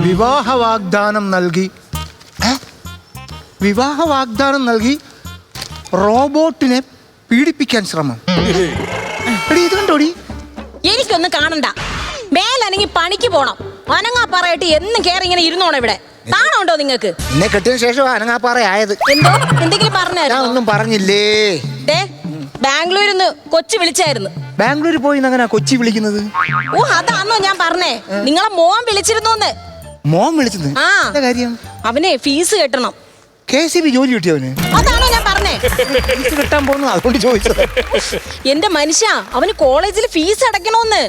വിവാഹ വാഗ്ദാനം നൽകി റോബോട്ടിനെ പീഡിപ്പിക്കാൻ ശ്രമം. ഇത് കണ്ടോടി? എനിക്കൊന്നും കാണണ്ട. മേലനങ്ങി പണിക്ക് പോണം. അനങ്ങാപ്പാറയായിട്ട് എന്നും കേറി ഇങ്ങനെ ഇരുന്നോണം ഇവിടെ. കാണുണ്ടോ നിങ്ങൾക്ക്? എന്നെ കെട്ടിയതിനു ശേഷം അനങ്ങാപ്പാറ ആയത്. എന്തോ എന്തെങ്കിലും പറഞ്ഞായിരുന്നു? ഞാൻ ഒന്നും പറഞ്ഞില്ലേ. ബാംഗ്ലൂരിൽ നിന്ന് കൊച്ചി വിളിച്ചായിരുന്നു. ബാംഗ്ലൂരിൽ പോയി അങ്ങനെ കൊച്ചി വിളിക്കുന്നത്? ഓ, അതാണോ ഞാൻ പറഞ്ഞേ. നിങ്ങളെ മോൻ വിളിച്ചിരുന്നു. മോൻ വിളിച്ചത്? ആ കാര്യം അവനെ ഫീസ് കെട്ടണം. KCB ജോലി കിട്ടിയവന്? അതാണോ ഞാൻ പറഞ്ഞേ. ഫീസ് കിട്ടാൻ പോകുന്നു, അതുകൊണ്ട് ചോദിച്ചത്. എന്റെ മനുഷ്യ, അവന് കോളേജിൽ ഫീസ് അടയ്ക്കണോന്ന്.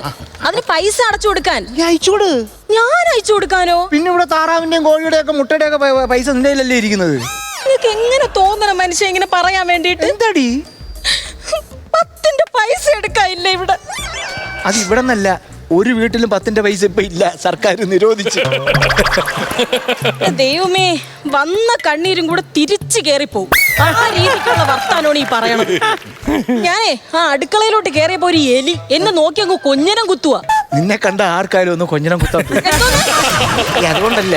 അതിന് പൈസ അടച്ചു കൊടുക്കാൻ ഞാൻ അയച്ചു കൊടുക്കാനോ? പിന്നെ ഇവിടെ താറാവിന്റെയും കോഴിയുടെ ഒക്കെ മുട്ടയുടെ ഒക്കെ പൈസ നിന്റെ കയ്യിലല്ലേ ഇരിക്കുന്നത്? നിനക്ക് എങ്ങനെ തോന്നണം മനുഷ്യ ഇങ്ങനെ പറയാൻ വേണ്ടിട്ട്? എന്താടി? 10ന്റെ പൈസ എടുക്കാനില്ല ഇവിടെ. അത് ഇവിടെ നിന്നല്ല, ഒരു വീട്ടിലും 10ന്റെ പൈസ ഇപ്പൊ ഇല്ല, സർക്കാർ നിരോധിച്ചു. ദൈവമേ, വന്ന കണ്ണീരും കൂടെ തിരിച്ചു കേറിപ്പോവും. ആ രീതിക്കുള്ള വർത്താനോണ് ഈ പറയണത്. ഞാനേ ആ അടുക്കളയിലോട്ട് കേറിയപ്പോ ഒരു എലി എന്നെ നോക്കി അങ്ങ് കൊഞ്ഞനം കുത്തുവാ. നിന്നെ കണ്ട ആർക്കാരും ഒന്നും കൊഞ്ഞനം കുത്താ. അതുകൊണ്ടല്ല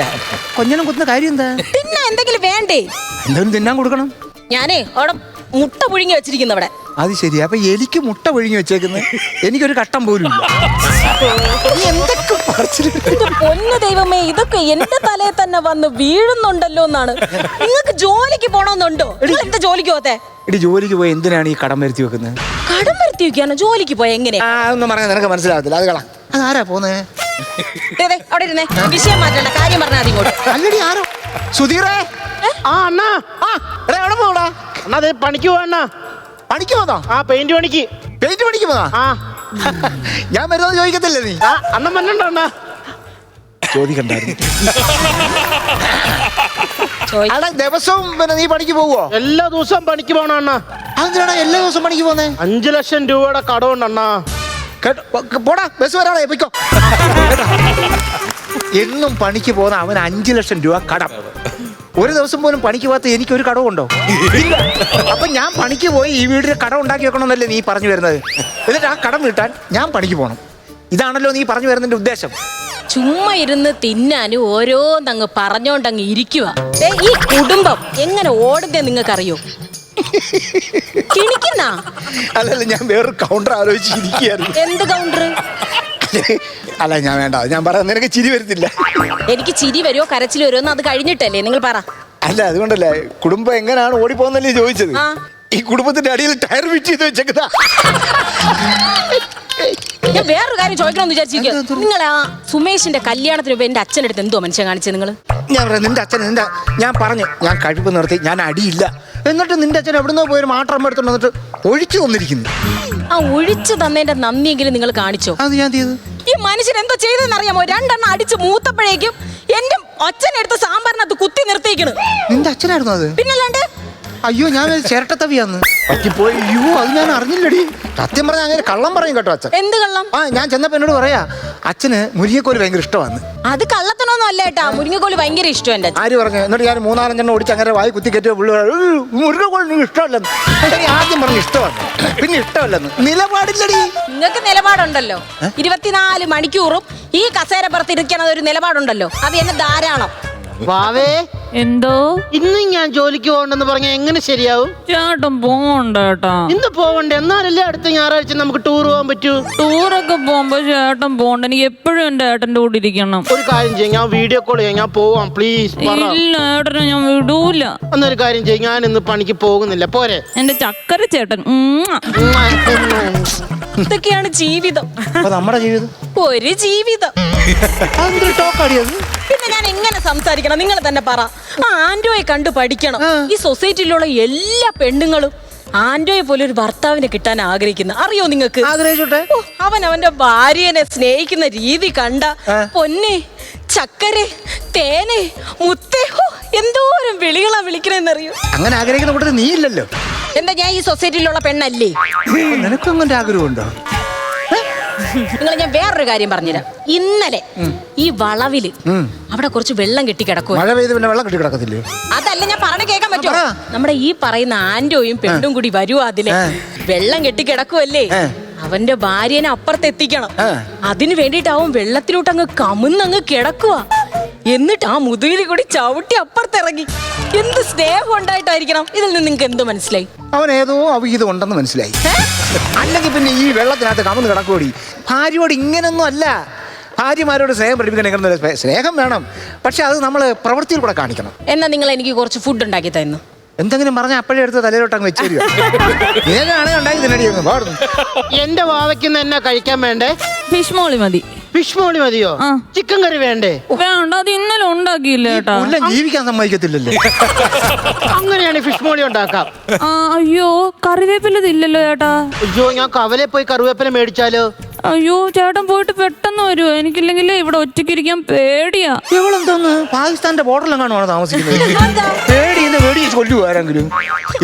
കൊഞ്ഞനം കുത്തുന്ന കാര്യം എന്താ? പിന്നെ എന്തെങ്കിലും വേണ്ടേ? എന്തെങ്കിലും തിന്നാൻ കൊടുക്കണം. ഞാനേ അവിടെ മുട്ട പുഴുങ്ങി വെച്ചിരിക്കുന്നു അവിടെ. അത് ശരി. അപ്പൊ എലിക്ക് മുട്ട പുഴുങ്ങി വെച്ചേക്കുന്നത്, എനിക്കൊരു കട്ടം പോലും ഇല്ല. എന്തൊക്കെ പൊന്നു ദൈവമേ, ഇതൊക്കെ എന്റെ തലയിൽ തന്നെ വന്ന് വീഴുന്നുണ്ടല്ലോ എന്നാണ്. നിങ്ങൾക്ക് ജോലിക്ക് പോണോന്നുണ്ടോ? എന്താ ജോലിക്ക് പോത്തെ? എടി, ജോലിക്ക് പോയി എന്തിനാണ് ഈ കടം വരുത്തി വെക്കുന്നത്? കടം വരുത്തി വെക്കാനോ? ജോലിക്ക് പോയ എങ്ങനെയാ? അതൊന്നും പറഞ്ഞാൽ നിനക്ക് മനസ്സിലാവത്തില്ല. അത് കളാ. അതാരാ പോന്നേ? അവിടെ ഇരുന്നേ, വിഷയം മാറ്റണ്ട, കാര്യം പറഞ്ഞാൽ മതി. ഇങ്ങോട്ട് അല്ലടി, ആരോ? സുധീറേ. അണ്ണാ, എവിടെ പോടാ? അണ്ണാ അതെ പണിക്ക് പോവാ. പണിക്ക് പോന്നോ? പെയിന്റ് പണിക്ക്. പെയിന്റ് പണിക്ക് പോന്നാ? ഞാൻ വരുന്നത് ചോദിക്കത്തില്ലേ നീ? അണ്ണൻ വന്നിട്ടുണ്ടോ? അണ്ണാ ചോദിക്കണ്ടായിരുന്നു. ദിവസവും പിന്നെ നീ പണിക്ക് പോവോ? എല്ലാ ദിവസവും പണിക്ക് പോണ അണ്ണാ. അതെന്തിനാണ് എല്ലാ ദിവസവും പണിക്ക് പോന്നേ? 5 ലക്ഷം രൂപയുടെ കടമുണ്ട് അണ്ണാ. പോടാ, ബസ് വരാളെ പോയിക്കോ. എന്നും പണിക്ക് പോകുന്ന അവന് 5 ലക്ഷം രൂപ കടം. ഒരു ദിവസം പോലും പണിക്ക് പോകാത്ത എനിക്ക് ഒരു കടവുണ്ടോ? ഇല്ല. അപ്പൊ ഞാൻ പണിക്ക് പോയി ഈ വീടിന് കടം ഉണ്ടാക്കി വെക്കണമെന്നല്ലേ നീ പറഞ്ഞു വരുന്നത്? എന്നിട്ട് ആ കടം വീട്ടാൻ ഞാൻ പണിക്ക് പോകണം. ഇതാണല്ലോ നീ പറഞ്ഞു വരുന്നതിന്റെ ഉദ്ദേശം. ചുമ്മാ ഇരുന്ന് തിന്നാനും ഓരോന്നങ്ങ് പറഞ്ഞോണ്ടങ്ങ് ഇരിക്കുക. ഈ കുടുംബം എങ്ങനെ ഓടുന്നേ നിങ്ങൾക്കറിയോ? കിണിക്കുന്ന അല്ലല്ല, ഞാൻ വേറൊരു കൗണ്ടർ ആലോചിച്ചിരിക്കുകയായിരുന്നു. എന്ത് കൗണ്ടർ? അല്ല, ഞാൻ വേണ്ട, ഞാൻ പറയാം. നിനക്ക് ചിരി വരുന്നില്ല. എനിക്ക് ചിരി വരുമോ കരച്ചിൽ വരുമോ എന്ന് അത് കഴിഞ്ഞിട്ടല്ലേ നിങ്ങൾ പറ. അല്ല, അതുകൊണ്ടല്ലേ കുടുംബം എങ്ങനെയാണ് ഓടിപ്പോന്നല്ലേ ചോദിച്ചത്. ഈ കുടുംബത്തിന്റെ അടിയിൽ ടയർ ഫിറ്റ് ചെയ്ത് വെച്ചേക്കുന്ന. ഞാൻ വേറൊരു കാര്യം ചോദിക്കണമെന്ന് വിചാരിച്ചിരിക്കുക. നിങ്ങൾ ആ സുമേഷിന്റെ കല്യാണത്തിന് മുമ്പ് എന്റെ അച്ഛനടുത്ത് എന്തോ മനുഷ്യൻ കാണിച്ചത് നിങ്ങൾ? ഞാൻ പറയാം, നിന്റെ അച്ഛൻ ഞാൻ പറഞ്ഞു, ഞാൻ കഴിപ്പ് നിർത്തി, ഞാൻ അടിയില്ല. എന്നിട്ട് നിന്റെ അച്ഛൻ എവിടുന്നോ പോയൊരു മാട്ടം എടുത്തോണ്ട് വന്നിട്ട് ഒഴിച്ചു തന്നിരിക്കുന്നു. ആ ഒഴിച്ചു തന്നതിന്റെ നന്ദിയെങ്കിലും നിങ്ങൾ കാണിച്ചോ? അത് ഞാൻ ചെയ്തു. ഈ മനുഷ്യൻ എന്തോ ചെയ്തെന്ന് അറിയാമോ? 2 എണ്ണം അടിച്ച് മൂത്തപ്പോഴേക്കും എന്റെ അച്ഛനെടുത്ത് സാമ്പാറിനകത്ത് കുത്തി നിർത്തിയിരിക്കണ്. നിന്റെ അച്ഛനായിരുന്നു അത്? പിന്നല്ലാണ്ട്. അയ്യോ, ഞാൻ ചിരട്ടത്തവിയാന്ന് പറ്റിപ്പോയി. അയ്യോ, അത് ഞാൻ അറിഞ്ഞില്ലടി. സത്യം പറഞ്ഞാൽ അങ്ങനെ കള്ളം പറയും കേട്ടോ അച്ഛൻ. എന്ത് കള്ളം? ഞാൻ ചെന്നപ്പോ എന്നോട് പറയാ, അച്ഛന് മുരിങ്ങക്കോല് ഭയങ്കര ഇഷ്ടമാണ്. അത് കള്ളത്തിനൊന്നും അല്ല ഏട്ടാ, മുരിങ്ങക്കോല് ഭയങ്കര ഇഷ്ടം എന്റെ അച്ഛൻ. ആര് പറഞ്ഞു? എന്നിട്ട് ഞാൻ 3-4 ഓടിച്ച് അങ്ങനെ വായി കുത്തി കയറ്റിയ മുരിങ്ങക്കോല് നിങ്ങൾക്ക് ഇഷ്ടമല്ലെന്ന്. ആദ്യം പറഞ്ഞു ഇഷ്ടമാണ്, പിന്നെ ഇഷ്ടമല്ലെന്ന്. നിലപാടില്ലടി. നിങ്ങൾക്ക് നിലപാടുണ്ടല്ലോ. 24 മണിക്കൂറും ഈ കസേരപ്പുറത്ത് ഇരിക്കണത് ഒരു നിലപാടുണ്ടല്ലോ, അത് എന്നെ ധാരാളം. വാവേ, എന്തോ ഇന്നും ഞാൻ ജോലിക്ക് പോകണ്ടെന്ന് പറഞ്ഞ എങ്ങനെ ശരിയാവും? ചേട്ടൻ പോണ്ടേട്ടാ. ഇന്ന് പോവണ്ടേ? എന്നാലല്ലേ അടുത്ത ഞായറാഴ്ച നമുക്ക് ടൂർ പോകാൻ പറ്റൂ. ടൂറൊക്കെ പോകുമ്പോ ചേട്ടൻ പോണ്ട. എനിക്ക് എപ്പോഴും എന്റെ ഏട്ടന്റെ കൂടെ ഇരിക്കണം. ഒരു കാര്യം ചെയ്യും, ഞാൻ വീഡിയോ കോൾ ചെയ്യാം, ഞാൻ പോവാം. പ്ലീസ്. ഇല്ല ഏട്ടനെ ഞാൻ വിടൂല. എന്നൊരു കാര്യം ചെയ്യും, ഞാൻ ഇന്ന് പണിക്ക് പോകുന്നില്ല. പോരെ? എന്റെ ചക്കര ചേട്ടൻ. ഇതൊക്കെയാണ് ജീവിതം. നമ്മുടെ ജീവിതം ഒരു ജീവിതം. പിന്നെ ഞാൻ എങ്ങനെ സംസാരിക്കണം? നിങ്ങൾ തന്നെ പറ. ആൻഡ്രോയെ കണ്ടു പഠിക്കണം. ഈ സൊസൈറ്റിയിലുള്ള എല്ലാ പെണ്ണുങ്ങളും ആൻഡ്രോയെ പോലെ ഒരു ഭർത്താവിനെ കിട്ടാൻ ആഗ്രഹിക്കുന്ന, അറിയോ നിങ്ങൾക്ക്? അവൻ അവന്റെ ഭാര്യനെ സ്നേഹിക്കുന്ന രീതി കണ്ട പൊന്നെ, ചക്കരെ, തേനെ, മുത്തേ, എന്തോരം വിളികളാ വിളിക്കണെന്നറിയോ? അങ്ങനെ ആഗ്രഹിക്കുന്ന കൂട്ടത്തിൽ നീ ഇല്ലല്ലോ. എന്താ ഞാൻ ഈ സൊസൈറ്റിയിലുള്ള പെണ്ണല്ലേ? നിനക്കങ്ങനെ ആഗ്രഹമുണ്ടോ? നിങ്ങൾ ഞാൻ വേറൊരു കാര്യം പറഞ്ഞുതരാം. ഇന്നലെ ഈ വളവില് അവിടെ കുറച്ച് വെള്ളം കെട്ടി കിടക്കും. മഴ പെയ്ത് പിന്നെ വെള്ളം കെട്ടി കിടക്കത്തില്ലേ? അതല്ല ഞാൻ പറഞ്ഞ കേൾക്കാൻ പറ്റുമോ? നമ്മുടെ ഈ പറയുന്ന ആൻഡോയും പെണ്ണും കൂടി വരുവാ. അതില് വെള്ളം കെട്ടി കിടക്കുവല്ലേ, അവന്റെ ഭാര്യനെ അപ്പുറത്ത് എത്തിക്കണം. അതിന് വേണ്ടിട്ട് അവൻ വെള്ളത്തിലോട്ട് അങ്ങ് കമിന്നങ്ങ് കിടക്കുക. എന്നിട്ട് ആ മുതുകിൽ കൂടി ചവിട്ടി അപ്പുറത്തിറങ്ങി. എന്ത് സ്നേഹം ഉണ്ടായിട്ടായിരിക്കണം. ഇതിൽ നിന്ന് നിങ്ങൾക്ക് എന്ത് മനസ്സിലായി? അവൻ ഏതോ അവിഹിതം ഉണ്ടെന്ന് മനസ്സിലായി. അല്ലെങ്കിൽ പിന്നെ ഈ വെള്ളത്തിനകത്ത് കമന്ന് കിടക്കൂടി. ഭാര്യയോട് ഇങ്ങനൊന്നും അല്ല. ഭാര്യമാരോട് സ്നേഹം പഠിപ്പിക്കാൻ സ്നേഹം വേണം, പക്ഷെ അത് നമ്മൾ പ്രവൃത്തിയിൽ കൂടെ കാണിക്കണം. എന്നാ നിങ്ങൾ എനിക്ക് കുറച്ച് ഫുഡ് ഉണ്ടാക്കി തന്നു. എന്തെങ്കിലും പറഞ്ഞാൽ അപ്പോഴേ എടുത്ത് തലയിലോട്ടങ്ങ് വെച്ചേരുക. ഏതാണെങ്കിൽ ഉണ്ടാക്കി തിന്നടിയൊന്നും പാടുന്നു. എന്റെ വാവയ്ക്ക് എന്നാ കഴിക്കാൻ വേണ്ടേ? ഫിഷ് മോളി മതി. ഫിഷ് മോളി മതിയോ? ചിക്കൻ കറി വേണ്ടേ? വേണ്ട, അത് ഇന്നലെ ഉണ്ടാക്കിയില്ല ചേട്ടാ. എല്ലാം ജീവിക്കാൻ സമ്മതിക്കത്തില്ലല്ലേ? അങ്ങനെയാണ് ഫിഷ് മോളി ഉണ്ടാക്കാം. അയ്യോ, കറിവേപ്പില ഇല്ലല്ലോ ചേട്ടാ. അയ്യോ, ഞാൻ കവലെ പോയി കറിവേപ്പില മേടിച്ചാലോ? അയ്യോ, ചേട്ടൻ പോയിട്ട് പെട്ടെന്ന് വരുമോ? എനിക്കില്ലെങ്കിൽ ഇവിടെ ഒറ്റയ്ക്കിരിക്കാൻ പേടിയാ. ഇവളെന്തോന്ന് പാകിസ്ഥാന്റെ ബോർഡറിലെങ്ങാണോ പേടി കൊല്ലുവോ ആരെങ്കിലും?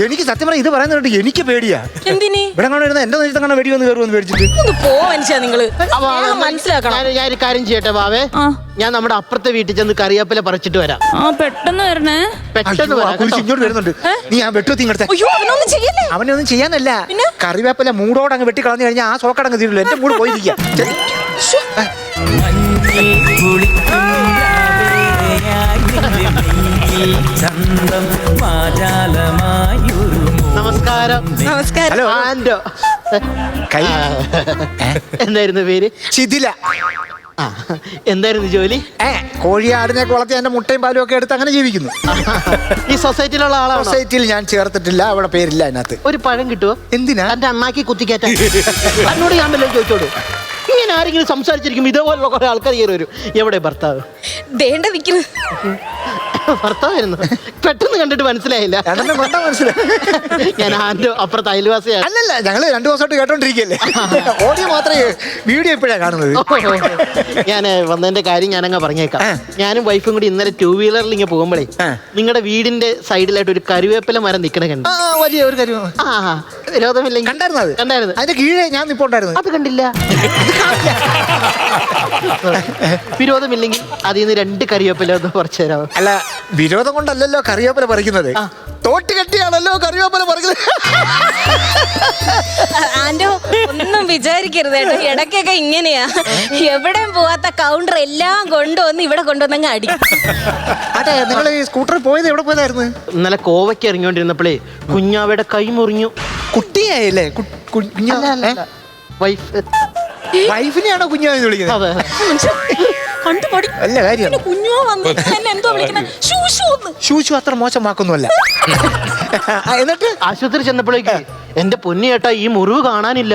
എനിക്ക് സത്യം പറയാം, ഇത് പറയുന്നുണ്ട് എനിക്ക് പേടിയാ. എന്തിന്? ഇവിടെ കാണുന്ന എന്റെ നേരത്തെ കാണാൻ വെടി വന്ന് കയറുമെന്ന് പേടിച്ചിട്ട്. ഒന്ന് പോ മനുഷ്യ നിങ്ങള്. മനസ്സിലാക്കണം. ഞാൻ ഒരു കാര്യം ചെയ്യട്ടെ ബാവേ, ഞാൻ നമ്മുടെ അപ്പുറത്തെ വീട്ടിൽ ചെന്ന് കറിവേപ്പില പറിച്ചിട്ട് വരാം. പെട്ടെന്ന് വരണേ. പെട്ടെന്ന് വരാം. ഇങ്ങോട്ട് വരുന്നുണ്ട്. നീ ആ വെട്ടുത്തി ഇങ്ങോട്ട്. അയ്യോ, അവനൊന്നും ചെയ്യല്ലേ. അവനൊന്നും ചെയ്യാനല്ല, കറിവേപ്പില മൂടോടെ അങ്ങ് വെട്ടി കളഞ്ഞു കഴിഞ്ഞാൽ ആ സോക്കടങ്ങ് തീരുള്ളൂ. എന്റെ മൂട് പോയിരിക്കുക. നമസ്കാരം. നമസ്കാരം. ഹലോ. ആൻഡോ. കൈ എന്തായിരുന്നു പേര്? ശിഥില. എന്തായിരുന്നു ജോലി? കോഴിയാടിനെയൊക്കെ വളർത്തി അതിന്റെ മുട്ടയും പാലും ഒക്കെ എടുത്ത് അങ്ങനെ ജീവിക്കുന്നു. ഈ സൊസൈറ്റിയിലുള്ള ആളാണ്. സൊസൈറ്റിയിൽ ഞാൻ ചേർത്തിട്ടില്ല, അവിടെ പേരില്ല അതിനകത്ത്. ഒരു പഴം കിട്ടുമോ? എന്തിനാ? എന്റെ അണ്ണാക്കി കുത്തിക്കയറ്റാൻ. എന്നോട് ഞാൻ വല്ലതും ചോദിച്ചോളൂ. ഇങ്ങനെ ആരെങ്കിലും സംസാരിച്ചിരിക്കും ഇതേപോലുള്ള കുറെ ആൾക്കാർ കയറി വരും. എവിടെ ഭർത്താവ്? ദേണ്ട നിക്കുന്നു. ഭർത്താവായിരുന്നു. പെട്ടെന്ന് കണ്ടിട്ട് മനസ്സിലായില്ല. മനസ്സിലായി. ഞാൻ ആൻഡോ അപ്പുറത്ത് അയൽവാസിയാണ്. അല്ലല്ല, ഞങ്ങള് 2 ദിവസമായിട്ട് കേട്ടോണ്ടിരിക്കല്ലേ. ഓഡിയോ മാത്രമേ, വീഡിയോ ഇപ്പോഴാണ് കാണുന്നത്. ഞാൻ വന്നതിന്റെ കാര്യം ഞാനങ്ങ് പറഞ്ഞേക്കാം. ഞാനും വൈഫും കൂടി ഇന്നലെ 2 വീലറിൽ ഇങ്ങനെ പോകുമ്പോഴേ നിങ്ങളുടെ വീടിന്റെ സൈഡിലായിട്ട് ഒരു കറിവേപ്പില മരം നിക്കണ കണ്ടു. വലിയ ഒരു കാര്യം. വിരോധമില്ലെങ്കിൽ കണ്ടായിരുന്നു. അതിന്റെ കീഴേ ഞാൻ നിപ്പോണ്ടായിരുന്നു. അത് കണ്ടില്ല. വിരോധമില്ലെങ്കിൽ അതിൽ നിന്ന് 2 കറിവേപ്പില ഒന്ന് പറിച്ചു തരാമോ? അല്ല, വിരോധം കൊണ്ടല്ലല്ലോ കറിവേപ്പില പറിക്കുന്നത്, തോട്ട് കെട്ടിയാണല്ലോ കറിവേപ്പില പറിക്കുന്നത്. ആൻഡോ, ഒന്നും വിചാരിക്കരുത് കേട്ടോ. ഇടയ്ക്കൊക്കെ ഇങ്ങനെയാ. എവിടെയും പോവാത്ത കൗണ്ടർ എല്ലാം കൊണ്ടുവന്ന് ഇവിടെ കൊണ്ടുവന്നങ്ങ് അടിക്കും. അതെ, നിങ്ങൾ ഈ സ്കൂട്ടറിൽ പോയത് എവിടെ പോയതായിരുന്നു? ഇന്നലെ കോവയ്ക്ക് ഇറങ്ങിക്കൊണ്ടിരുന്നപ്പോഴേ കുഞ്ഞാവയുടെ കൈ മുറിഞ്ഞു. കുട്ടിയായില്ലേ? വൈഫിനെയാണോ കുഞ്ഞാന്ന് വിളിക്കുന്നത്? അല്ല കാര്യം, ശൂശു അത്ര മോശം വാക്കൊന്നുമല്ല. എന്നിട്ട് ആശുപത്രി ചെന്നപ്പോഴേക്ക് എന്റെ പൊന്നി ചേട്ടാ ഈ മുറിവ് കാണാനില്ല.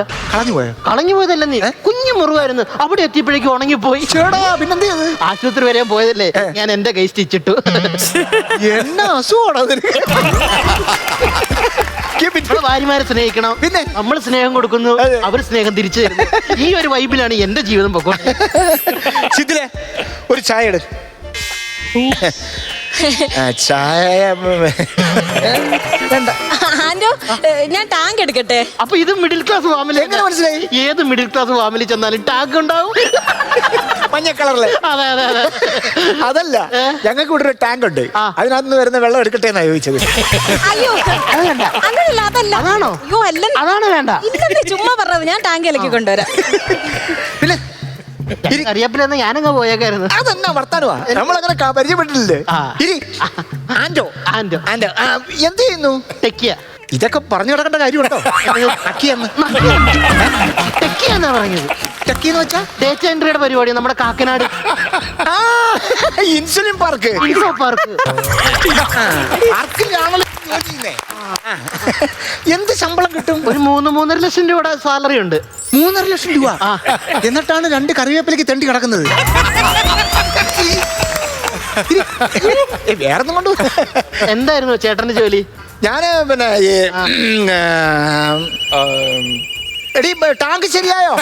കളഞ്ഞു പോയതല്ല, നീ കുഞ്ഞു മുറിവായിരുന്നു. അവിടെ എത്തിയപ്പോഴേക്കും ഉണങ്ങിപ്പോയി. പിന്നെന്ത് ചെയ്ത്? ആശുപത്രി വരെയും പോയതല്ലേ, ഞാൻ എന്റെ കൈ സ്റ്റിച്ചിട്ടു. എന്നാ അസുഖമാണോ? ഭാര്യമാരെ സ്നേഹിക്കണം, പിന്നെ നമ്മൾ സ്നേഹം കൊടുക്കുന്നു, അവർ സ്നേഹം തിരിച്ചു തരുന്നു. ഈ ഒരു വൈബിലാണ് എന്റെ ജീവിതം പൊക്കോ. ശിഥിലേ, ഒരു ചായ എടു. ചായ വേണ്ട. ആൻഡോ, ഞാൻ ടാങ്ക് എടുക്കട്ടെ? അപ്പൊ ഇത് മിഡിൽ ക്ലാസ് ഫാമിലി. എങ്ങനെ മനസ്സിലായി? ഏത് മിഡിൽ ക്ലാസ് ഫാമിലി ചെന്നാലും ടാങ്ക് ഉണ്ടാവും. മഞ്ഞ കളറില്. അതെ അതെ അതെ. അതല്ല, ഞങ്ങൾക്ക് ഇവിടെ ഒരു ടാങ്ക് ഉണ്ട്. അതിനകത്ത് വരുന്ന വെള്ളം എടുക്കട്ടെ എന്നാ ചോദിച്ചത്. അയ്യോ, അങ്ങനല്ല, അതല്ല. അതാണോ? അയ്യോ, അല്ല, അതാണ് വേണ്ട. ഇന്നത്തെ ചുമ്മാ പറഞ്ഞത്. ഞാൻ ടാങ്കിലേക്ക് കൊണ്ടുവരാം. പിന്നെ അറിയപ്പില്ലെന്ന് ഞാനങ്ങ് പോയേക്കായിരുന്നു. അതെന്നാ വർത്താനുവാ, നമ്മളങ്ങനെ പരിചയപ്പെട്ടില്ലേ? ആൻഡോ ആൻഡോ ആൻഡോ എന്ത് ചെയ്യുന്നു? ടെക്കിയ. ഇതൊക്കെ പറഞ്ഞു കിടക്കേണ്ട കാര്യമുണ്ടോ? ടെക്കിയാന്നാ പറഞ്ഞത്. ടെക്കിന്ന് വെച്ചാ ഡേറ്റ എൻട്രിയുടെ പരിപാടി നമ്മുടെ കാക്കനാട് ഇൻസുലിൻ പാർക്ക്. എന്ത് ശമ്പളം കിട്ടും? ഒരു 3-3.5 ലക്ഷം രൂപയുടെ സാലറി ഉണ്ട്. 3.5 ലക്ഷം രൂപ. എന്നിട്ടാണ് 2 കറിവേപ്പിലേക്ക് തെണ്ടി കിടക്കുന്നത്. വേറൊന്നും കൊണ്ട്. എന്തായിരുന്നു ചേട്ടന്റെ ജോലി? ഞാന് പിന്നെ എടീ, ടാങ്ക് ശരിയായോ?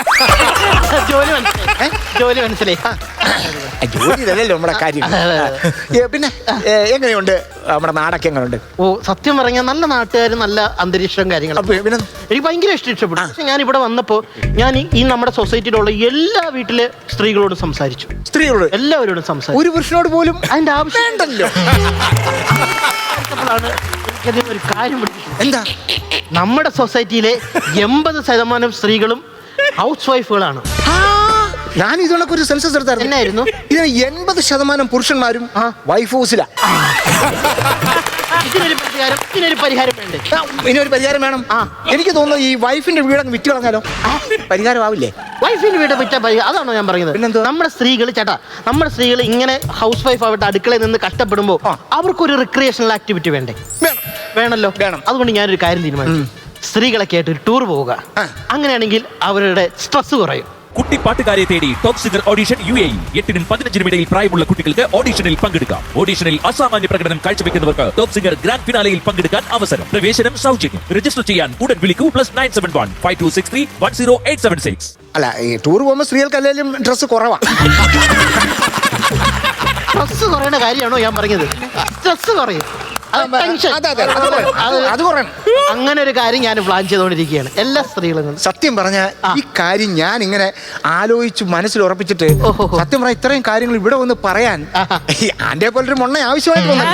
ജോലി മനസ്സിലായി. ജോലിയിലല്ലോ നമ്മുടെ കാര്യം. പിന്നെ എങ്ങനെയുണ്ട് നമ്മുടെ നാടൊക്കെ? എങ്ങനെയുണ്ട്? ഓ, സത്യം പറഞ്ഞാൽ നല്ല നാട്ടുകാർ, നല്ല അന്തരീക്ഷവും കാര്യങ്ങളും. പിന്നെ എനിക്ക് ഭയങ്കര ഇഷ്ടപ്പെട്ടു. പക്ഷെ ഞാൻ ഇവിടെ വന്നപ്പോ ഞാൻ ഈ നമ്മുടെ സൊസൈറ്റിയിലുള്ള എല്ലാ വീട്ടിലെ സ്ത്രീകളോടും സംസാരിച്ചു. സ്ത്രീകളോട് എല്ലാവരോടും സംസാരിച്ചു. ഒരു പുരുഷനോട് പോലും അതിന്റെ ആവശ്യം വേണ്ടല്ലോ. ഒരു കാര്യം എന്താ? നമ്മുടെ സൊസൈറ്റിയിലെ 80% സ്ത്രീകളും ഹൗസ് വൈഫുകളാണ്. ഞാൻ ഇതുകൊണ്ടൊക്കെ ഒരു സെൻസസ് എടുത്തായിരുന്നു. എന്നായിരുന്നു? ഇതിന് 80% പുരുഷന്മാരും വൈഫ് ഹൗസിലാ. ഇതിനൊരു പരിഹാരം വേണ്ടേ? ഇനിയൊരു പരിഹാരം വേണം. എനിക്ക് തോന്നുന്നു ഈ വൈഫിന്റെ വീടങ്ങ് വിറ്റ് കളഞ്ഞാലോ പരിഹാരമാവില്ലേ? വൈഫിന്റെ വീട് വിറ്റ അതാണോ ഞാൻ പറയുന്നത്? പിന്നെന്തോ? നമ്മുടെ സ്ത്രീകൾ ഇങ്ങനെ ഹൗസ് വൈഫ് ആവട്ടെ അടുക്കളയിൽ നിന്ന് കഷ്ടപ്പെടുമ്പോ അവർക്കൊരു റിക്രിയേഷണൽ ആക്ടിവിറ്റി വേണ്ടേ? വേണല്ലോ. അതുകൊണ്ട് ഞാനൊരു കാര്യം തീരുമാനിച്ചു. സ്ത്രീകളൊക്കെ ആയിട്ട് ഒരു ടൂർ പോവുക. അങ്ങനെയാണെങ്കിൽ അവരുടെ സ്ട്രെസ് കുറയും. കുട്ടി പാട്ടുകാരെ തേടി ടോപ്പ് സിംഗർ ഓഡിഷൻ UAE 8-നും 15-നും ഇടയിൽ പ്രായമുള്ള കുട്ടികൾക്ക് ഓഡിഷനിൽ പങ്കെടുക്കാം. ഓഡിഷനിൽ അസാമാന്യ പ്രകടനം കാഴ്ചവെക്കുന്നവർക്ക് ടോപ്പ് സിംഗർ ഗ്രാൻഡ് ഫിനാലയിൽ പങ്കെടുക്കാൻ അവസരം. പ്രവേശനം സൗജന്യം. രജിസ്റ്റർ ചെയ്യാൻ ഉടൻ വിളിക്കൂ +971 5263 10876. അല്ല, ഈ ടൂർ പോകുമ്പോൾ സ്ത്രീകൾക്ക് അല്ലെങ്കിലും ഡ്രസ്സ് കുറവാ. സ്ട്രെസ് കുറയുന്ന കാര്യമാണോ ഞാൻ പറഞ്ഞത്? സ്ട്രെസ് കുറയും. അങ്ങനെ ഒരു കാര്യം ഞാൻ പ്ലാൻ ചെയ്തുകൊണ്ടിരിക്കുകയാണ്. എല്ലാ സ്ത്രീകളും സത്യം പറഞ്ഞ ഈ കാര്യം ഞാൻ ഇങ്ങനെ ആലോചിച്ച് മനസ്സിൽ ഉറപ്പിച്ചിട്ട് സത്യം പറഞ്ഞ ഇത്രയും കാര്യങ്ങൾ ഇവിടെ വന്ന് പറയാൻ ആന്റെ പോലൊരു മൊണ്ണ ആവശ്യമായിട്ട് വന്നു.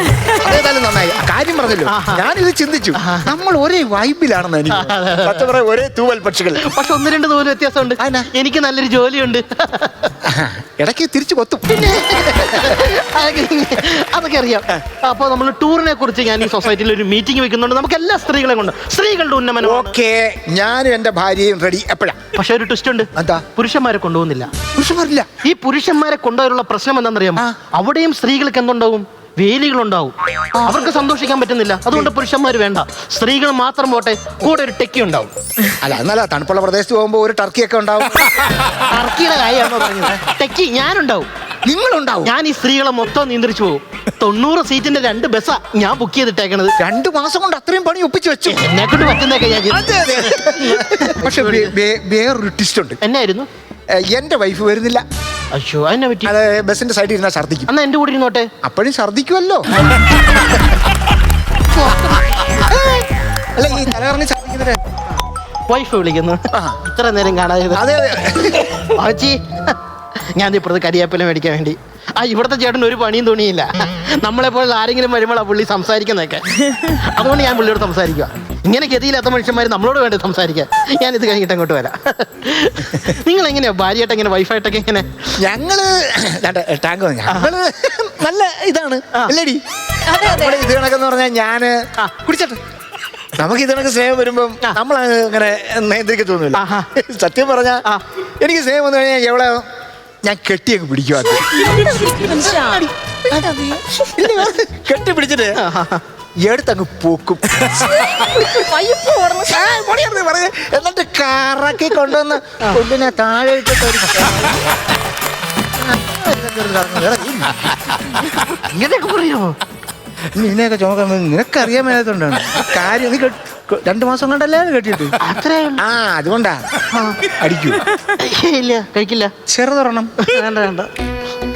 അതേതായാലും നന്നായി കാര്യം പറഞ്ഞല്ലോ. ഞാനിത് ചിന്തിച്ചു, നമ്മൾ ഒരേ വൈബിലാണെന്ന് എനിക്ക് സത്യം പറയാം. ഒരേ തൂവൽ പക്ഷികൾ. പക്ഷെ 1-2 തൂവൽ വ്യത്യാസമുണ്ട്. എനിക്ക് നല്ലൊരു ജോലിയുണ്ട്. ഇടയ്ക്ക് തിരിച്ചു കൊത്തും. അതൊക്കെ അറിയാം. അപ്പൊ നമ്മൾ ടൂറിനെ കുറിച്ച് ഞാൻ ഈ സൊസൈറ്റിയിൽ ഒരു മീറ്റിംഗ് വെക്കുന്നുണ്ട്. നമുക്ക് എല്ലാ സ്ത്രീകളെ കൊണ്ട് സ്ത്രീകളുടെ ഉന്നമനം. ഓക്കെ, ഞാനും എന്റെ ഭാര്യയും റെഡി. എപ്പോഴാ? പക്ഷെ ഒരു ട്വിസ്റ്റ് ഉണ്ട്. എന്താ? പുരുഷന്മാരെ കൊണ്ടുപോകുന്നില്ല. പുരുഷന്മാരില്ല. ഈ പുരുഷന്മാരെ കൊണ്ടുപോയുള്ള പ്രശ്നം എന്താണെന്നറിയാം? അവിടെയും സ്ത്രീകൾക്ക് എന്തുണ്ടാവും? വേലികളുണ്ടാവും. അവർക്ക് സന്തോഷിക്കാൻ പറ്റുന്നില്ല. അതുകൊണ്ട് പുരുഷന്മാർ വേണ്ട, സ്ത്രീകൾ മാത്രം പോട്ടെ. കൂടെ ഒരു ടെക്കി ഉണ്ടാവും. അല്ല, എന്നല്ല തണുപ്പുള്ള പ്രദേശത്ത് പോകുമ്പോ ഒരു ടർക്കിയൊക്കെ ഉണ്ടാവും. ടർക്കിയുടെ കാര്യമാണോ പറഞ്ഞത്? ടെക്കി ഞാനുണ്ടാവും. നിങ്ങളുണ്ടാവും. ഞാൻ ഈ സ്ത്രീകളെ മൊത്തം നിയന്ത്രിച്ചു പോകും. 90 സീറ്റിന്റെ 2 ബസ്സാ ഞാൻ ബുക്ക് ചെയ്തിട്ടേക്കണത്. 2 മാസം കൊണ്ട് അത്രയും പണി ഒപ്പിച്ചു വെച്ചു. എന്നെ കൊണ്ട് പറ്റുന്നൊക്കെ ഞാൻ ചെയ്തു. പക്ഷെ വേറൊരു ട്വിസ്റ്റ് ഉണ്ട്. എന്നായിരുന്നു? എന്റെ വൈഫ് വരുന്നില്ല. അയ്യോ, അതിനെ പറ്റി? അത് ബസിന്റെ സൈഡിൽ ഇരുന്നാ ഛർദിക്കും. എന്നാ എന്റെ കൂടെ ഇരുന്നോട്ടെ. അപ്പോഴും ഛർദിക്കുമല്ലോ. അല്ല, ഈ തലകറങ്ങി ഛർദിക്കുന്നത് വൈഫ് വിളിക്കുന്നു. ഇത്ര നേരം കാണാതെ. അതെ ആച്ചി, ഞാൻ ഇപ്പുറത്ത് കരിയാപ്പില മേടിക്കാൻ വേണ്ടി. ഇവിടുത്തെ ചേട്ടൻ ഒരു പണിയും തുണിയില്ല. നമ്മളെപ്പോലെ ആരെങ്കിലും വരുമ്പോൾ ആ പുള്ളി സംസാരിക്കുന്നതൊക്കെ. അതുകൊണ്ട് ഞാൻ പുള്ളിയോട് സംസാരിക്കുക. ഇങ്ങനെ ഗതിയില്ലാത്ത മനുഷ്യന്മാർ നമ്മളോട് വേണ്ടി സംസാരിക്കാൻ. ഞാനിത് കഴിഞ്ഞിട്ട് അങ്ങോട്ട് വരാം. നിങ്ങൾ എങ്ങനെയാ ഭാര്യയായിട്ട് എങ്ങനെ വൈഫായിട്ടൊക്കെ എങ്ങനെ? ഞങ്ങള് നല്ല ഇതാണ് അല്ലേടി. ഇത് കണക്കെന്ന് പറഞ്ഞാൽ ഞാന് കുടിച്ചട്ടെ. നമുക്ക് ഇത് കണക്ക് സ്നേഹം വരുമ്പം നമ്മൾ അങ്ങനെ നിയന്ത്രിക്കത്തൊന്നുമില്ല. സത്യം പറഞ്ഞ എനിക്ക് സ്നേഹം വന്നു കഴിഞ്ഞാൽ എവിടെ ഞാൻ കെട്ടിയൊക്കെ പിടിക്കുക. കെട്ടി പിടിച്ചിട്ട് എടുത്തങ്ങ് പോക്കും. എന്നിട്ട് കറക്കി കൊണ്ടുവന്ന് കൊണ്ടിനെ താഴെ ഇട്ടിട്ട് ഇങ്ങനെയൊക്കെ പറയാമോ? നിന്നെയൊക്കെ ചുമക്കാൻ നിനക്കറിയാൻ മേലാത്തോണ്ടാണ് കാര്യം. നീ 2 മാസം കണ്ടല്ലേ കെട്ടിയിട്ട്. അതുകൊണ്ടാ അടിക്കൂ. ഇല്ല, കഴിക്കില്ല. ചെറുതൊരെണ്ണം വേണ്ട വേണ്ട.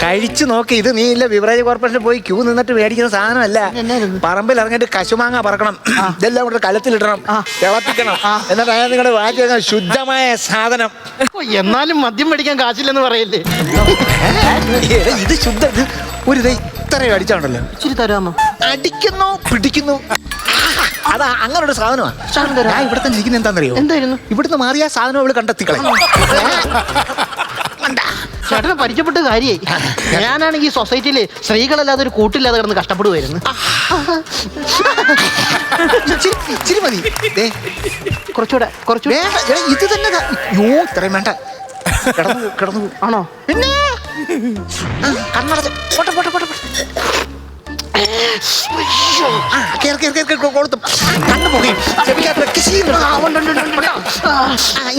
കഴിച്ചു നോക്കി. ഇത് നീ ഇല്ല ബിവറേജ് കോർപ്പറേഷനിൽ പോയി ക്യൂ നിന്നിട്ട് മേടിക്കുന്ന സാധനമല്ല. പറമ്പിൽ ഇറങ്ങിയിട്ട് കശുമാങ്ങ പറക്കണം. ഇതെല്ലാം കൂടെ കലത്തിലിടണം, തിളപ്പിക്കണം. എന്നിട്ട് അയാൾ നിങ്ങളുടെ വാക്കി വെക്കാൻ ശുദ്ധമായ സാധനം. എന്നാലും മദ്യം മേടിക്കാൻ കാശില്ലെന്ന് പറയല്ലേ? ഇത് ശുദ്ധ. ഇത് ഒരു ഇത്രയും അടിച്ചാണ്ടല്ലോ. ഇച്ചിരി തരാമോ? അടിക്കുന്നു പിടിക്കുന്നു. അതാ അങ്ങനെ ഒരു സാധനമാണ്. ഞാൻ ഇവിടെ തന്നെ ഇരിക്കുന്ന എന്താണെന്നറിയോ? എന്തായിരുന്നു? ഇവിടുന്ന് മാറിയ സാധനം അവള് കണ്ടെത്തിക്കളെ. ചേട്ടനെ പരിചയപ്പെട്ട കാര്യമായി. ഞാനാണെങ്കിൽ സൊസൈറ്റിയില് സ്ത്രീകളല്ലാതെ ഒരു കൂട്ടില്ലാതെ കിടന്ന് കഷ്ടപ്പെടുമായിരുന്നു. ഇച്ചിരി മതി. കുറച്ചുകൂടെ ഇത് തന്നെ. ഇത്രയും വേണ്ട. കിടന്നു ആണോ? പിന്നെ കണ്ണടച്ച് പോട്ടെ പോട്ടെ പോട്ടെ. കൊടുത്തു കണ്ണു പോകുകയും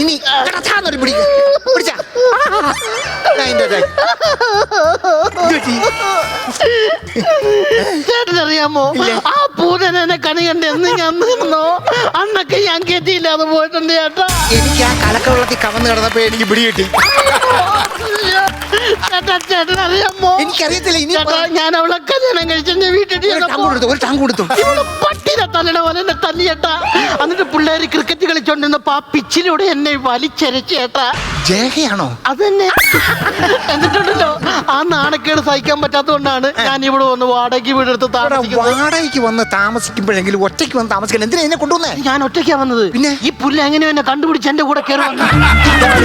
ഇനി പിടിച്ച ചേട്ടനറിയാമോ, ആ പൂതനെ കണി കണ്ട് എന്ന് ഞാൻ നിന്നോ അന്നൊക്കെ ഞാൻ കെട്ടിയില്ലാതെ പോയിട്ടുണ്ട് ചേട്ടാ. എനിക്ക് ആ കലക്കവെള്ളത്തിൽ കവന്ന് കിടന്നപ്പോ എനിക്ക് പിടി കിട്ടി. ചേട്ടൻ അറിയാമോ? എനിക്കറിയത്തില്ല. ഇനി ചേട്ടാ, ഞാൻ അവളെ കല്യാണം കഴിച്ചെന്റെ വീട്ടിൽ ഒരു ടാങ്ക് കൊടുത്തു. പട്ടിനെ തല്ലണ പോലെ എന്നെ തല്ലിയേട്ടാ. എന്നിട്ട് പിള്ളേര് ക്രിക്കറ്റ് കളിച്ചോണ്ടിരുന്നപ്പോ ആ പിച്ചിലൂടെ എന്നെ വലിച്ചരച്ചേട്ടാ. ജയഹയാണോ? അതന്നെ. എന്നിട്ടുണ്ടല്ലോ ആ നാണക്കേട് സഹിക്കാൻ പറ്റാത്തതുകൊണ്ടാണ് ഞാൻ ഇവിടെ വന്ന് വാടകയ്ക്ക് വീടെടുത്ത് താമസിക്കുന്നത്. വാടകയ്ക്ക് വന്ന് താമസിക്കുമ്പോഴെങ്കിലും ഒറ്റയ്ക്ക് വന്ന് താമസിക്കണം. എന്തിനാ എന്നെ കൊണ്ടുവന്നേ? ഞാൻ ഒറ്റയ്ക്കാ വന്നത്. പിന്നെ ഈ പുല്ല് എങ്ങനെയോ എന്നെ കണ്ടുപിടിച്ച് എന്റെ കൂടെ കയറി വന്നു.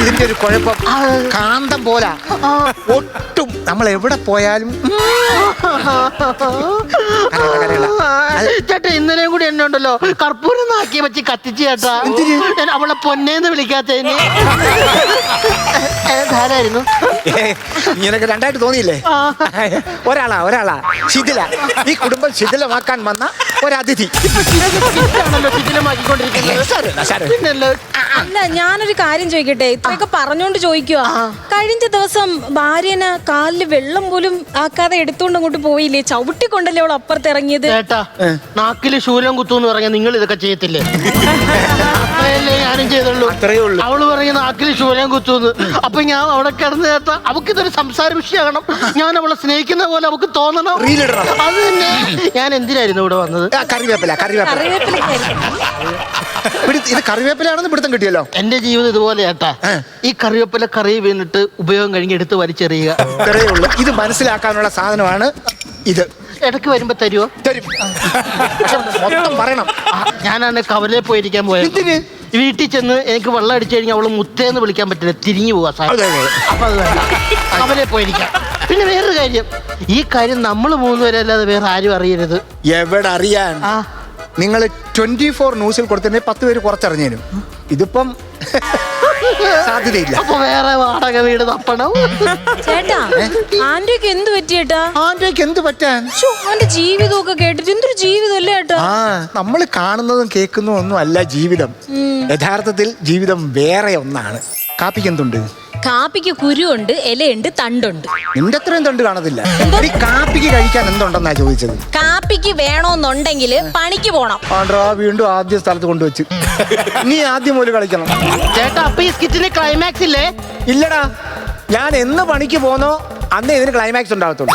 ഇതിന്റെ ഒരു കുഴപ്പം. കാന്തം പോലാ. ഒട്ടും നമ്മൾ എവിടെ പോയാലും ചേട്ടാ ഇന്നലെയും കൂടി എന്നെ ഉണ്ടല്ലോ കർപ്പൂരം നാക്കി വെച്ച് കത്തിച്ച് ചേട്ടാ. ഞാൻ അവളെ പൊന്നേന്ന് വിളിക്കാത്തതിന്. ധാരായിരുന്നു. ഇങ്ങനൊക്കെ രണ്ടായിട്ട് തോന്നിയില്ലേ? ഒരാളാ ശിഥില. ഈ കുടുംബം ശിഥിലമാക്കാൻ വന്ന ഒരതിഥി. അല്ല ഞാനൊരു കാര്യം ചോദിക്കട്ടെ, ഇത്രയൊക്കെ പറഞ്ഞോണ്ട് ചോദിക്കുക. കഴിഞ്ഞ ദിവസം ഭാര്യനെ കാലില് വെള്ളം പോലും ആക്കാതെ എടുത്തോണ്ട് അങ്ങോട്ട് പോയില്ലേ? ചവിട്ടിക്കൊണ്ടല്ലേ അവൾ അപ്പുറത്ത് ഇറങ്ങിയത്? ചേട്ടാ നാക്കില് ശൂലം കുത്തൂന്ന് പറഞ്ഞ നിങ്ങൾ ഇതൊക്കെ ചെയ്യത്തില്ലേ? അത്രയല്ലേ ഞാനും ചെയ്തുള്ളൂ. അവള് പറഞ്ഞ നാക്കില് ശൂലം കുത്തൂന്ന്. അപ്പൊ ഞാൻ അവിടെ കിടന്ന് ചേട്ടാ അവക്ക് ഇതൊരു സംസാര വിഷയമാകണം. ഞാൻ അവളെ സ്നേഹിക്കുന്ന പോലെ അവക്ക് തോന്നണം. അത് തന്നെ. ഞാൻ എന്തിനായിരുന്നു ഇവിടെ വന്നത്? കറിവേപ്പില. ഇത് കറിവേപ്പിലാണെന്ന് പിടുത്തം കിട്ടിയല്ലോ. എന്റെ ജീവിതം ഇതുപോലെ ചേട്ടാ. ഈ കറിവേപ്പില കറി വീണിട്ട് ഉപയോഗം കഴിഞ്ഞ് എടുത്ത് വലിച്ചെറിയുക. ഉള്ളൂ. ഇത് മനസ്സിലാക്കാനുള്ള സാധനമാണ് ഇത്. ഇടയ്ക്ക് വരുമ്പോ തരുമോ? തരും. മൊത്തം പറയണം. ഞാനാണ് കവലയിൽ പോയിരിക്കാൻ പോയത്. വീട്ടിൽ ചെന്ന് എനിക്ക് വെള്ളം അടിച്ചു കഴിഞ്ഞാൽ അവള് മുത്തേന്ന് വിളിക്കാൻ പറ്റില്ല, തിരിഞ്ഞു പോവാ സാധനം. അപ്പൊ അത് വേണ്ട, കവലയിൽ പോയിരിക്കാം. പിന്നെ വേറൊരു കാര്യം, ഈ കാര്യം നമ്മൾ മൂന്നുപേരല്ലാതെ വേറെ ആരും അറിയരുത്. എവിടെ അറിയാൻ? നിങ്ങൾ 24 ന്യൂസിൽ കൊടുത്തതിന് 10 പേര് കുറച്ചറിഞ്ഞേനും. ഇതിപ്പം സാധ്യതയില്ല. അപ്പൊ വേറെ വാടക വീട് തപ്പണം. ചേട്ടാ ആന്റിക്ക് എന്ത് പറ്റിയേട്ടാ? ആന്റിക്ക് എന്ത് പറ്റാൻ? അവന്റെ ജീവിതമൊക്കെ കേട്ടിട്ട് എന്തൊരു ജീവിതം അല്ലേ ഏട്ടാ? നമ്മൾ കാണുന്നതും കേൾക്കുന്നതും ഒന്നും അല്ല ജീവിതം. യഥാർത്ഥത്തിൽ ജീവിതം വേറെ ഒന്നാണ്. കാപ്പിക്ക് എന്തുണ്ട്? കാപ്പിക്ക് കുരുണ്ട്, ഇലയുണ്ട്, തണ്ടുണ്ട്. നിന്റെ അത്രയും തണ്ട് കാണത്തില്ല. ഈ കാപ്പിക്ക് കഴിക്കാൻ എന്തുണ്ടെന്നാ ചോദിച്ചത്? കാപ്പിക്ക് വേണോന്നുണ്ടെങ്കിൽ പണിക്ക് പോണം. ആണ്ട്രാ വീണ്ടും ആദ്യ സ്ഥലത്ത് കൊണ്ടുവച്ച്. നീ ആദ്യം മുതൽ കളിക്കണം. ചേട്ടാ അപ്പൊ ഈ സ്കിറ്റിന് ക്ലൈമാക്സ് ഇല്ലേ? ഇല്ലടാ, ഞാൻ എന്ന് പണിക്ക് പോന്നോ അന്നേ ഇതിന് ക്ലൈമാക്സ് ഉണ്ടാകത്തുള്ളൂ.